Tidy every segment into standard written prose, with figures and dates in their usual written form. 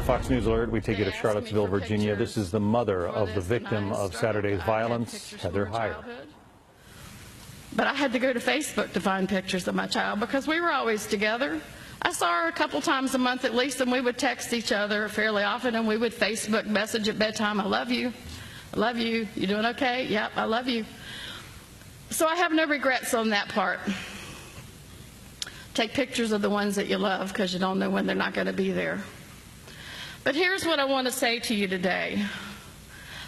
Fox News alert, we take you to Charlottesville, Virginia. This is the mother of the victim of Saturday's violence, Heather Heyer. But I had to go to Facebook to find pictures of my child because we were always together. I saw her a couple times a month at least, and we would text each other fairly often, and we would Facebook message at bedtime. I love you. I love you. You doing okay? Yep, I love you. So I have no regrets on that part. Take pictures of the ones that you love because you don't know when they're not going to be there. But here's what I want to say to you today.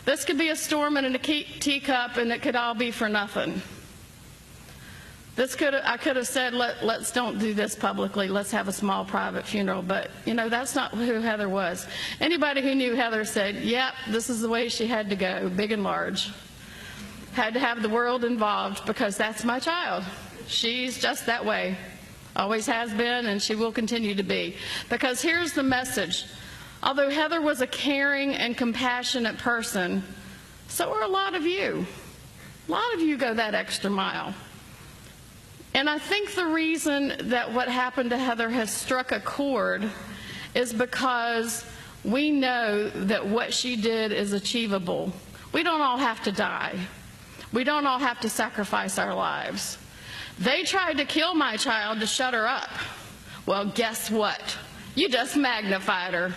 This could be a storm in a teacup, and it could all be for nothing. I could have said, let's don't do this publicly. Let's have a small private funeral. But, you know, that's not who Heather was. Anybody who knew Heather said, yep, this is the way she had to go, big and large. Had to have the world involved because that's my child. She's just that way. Always has been, and she will continue to be. Because here's the message. Although Heather was a caring and compassionate person, so are a lot of you. A lot of you go that extra mile. And I think the reason that what happened to Heather has struck a chord is because we know that what she did is achievable. We don't all have to die. We don't all have to sacrifice our lives. They tried to kill my child to shut her up. Well, guess what? You just magnified her.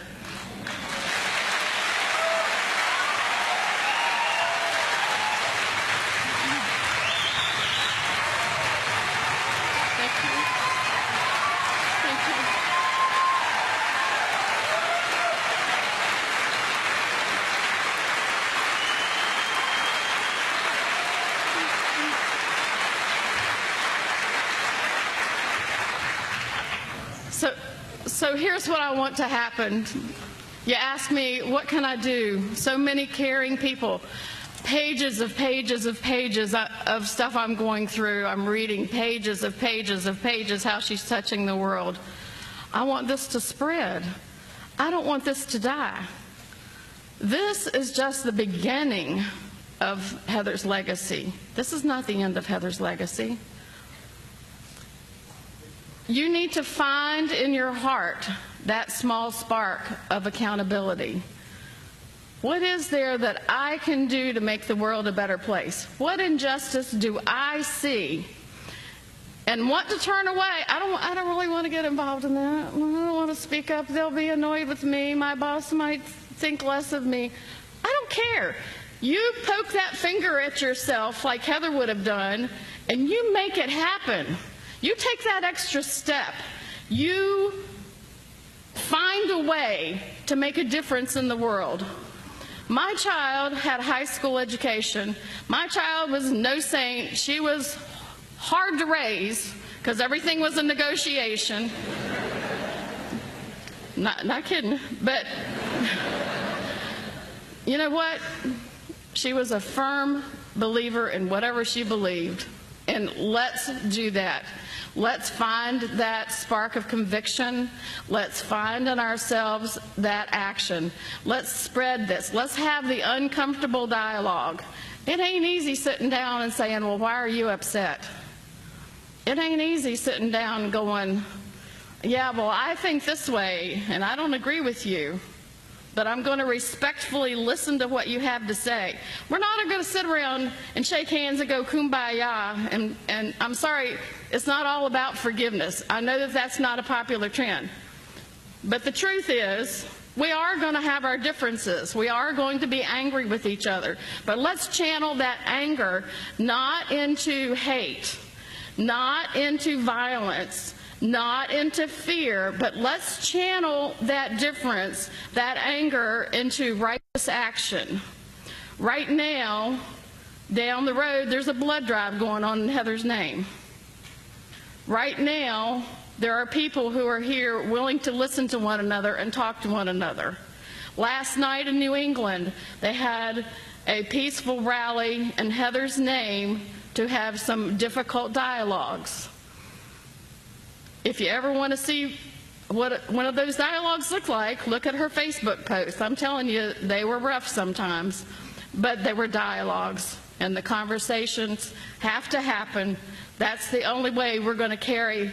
So here's what I want to happen. You ask me, what can I do? So many caring people, pages of pages of pages of stuff I'm going through. I'm reading pages of pages of pages, how she's touching the world. I want this to spread. I don't want this to die. This is just the beginning of Heather's legacy. This is not the end of Heather's legacy. You need to find in your heart that small spark of accountability. What is there that I can do to make the world a better place? What injustice do I see and want to turn away? I don't really want to get involved in that. I don't want to speak up. They'll be annoyed with me. My boss might think less of me. I don't care. You poke that finger at yourself like Heather would have done, and you make it happen. You take that extra step. You find a way to make a difference in the world. My child had a high school education. My child was no saint. She was hard to raise because everything was a negotiation. Not kidding. But you know what? She was a firm believer in whatever she believed. And let's do that. Let's find that spark of conviction. Let's find in ourselves that action. Let's spread this. Let's have the uncomfortable dialogue. It ain't easy sitting down and saying, well, why are you upset? It ain't easy sitting down and going, yeah, well, I think this way, and I don't agree with you. But I'm going to respectfully listen to what you have to say. We're not going to sit around and shake hands and go kumbaya. And I'm sorry, it's not all about forgiveness. I know that that's not a popular trend. But the truth is, we are going to have our differences. We are going to be angry with each other. But let's channel that anger not into hate, not into violence, not into fear, but let's channel that difference, that anger, into righteous action. Right now, down the road, there's a blood drive going on in Heather's name. Right now, there are people who are here willing to listen to one another and talk to one another. Last night in New England, they had a peaceful rally in Heather's name to have some difficult dialogues. If you ever want to see what one of those dialogues looked like, look at her Facebook post. I'm telling you, they were rough sometimes, but they were dialogues, and the conversations have to happen. That's the only way we're going to carry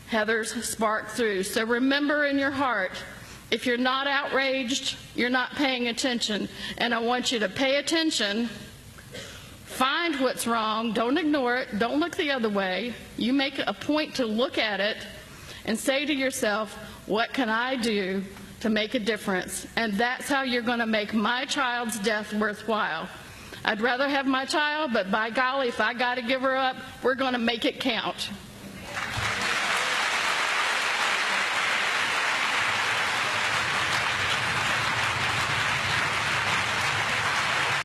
Heather's spark through. So remember in your heart If you're not outraged, you're not paying attention. And I want you to pay attention, find what's wrong, don't ignore it, don't look the other way. You make a point to look at it and say to yourself, what can I do to make a difference? And that's how you're going to make my child's death worthwhile. I'd rather have my child, but by golly, if I got to give her up, we're going to make it count.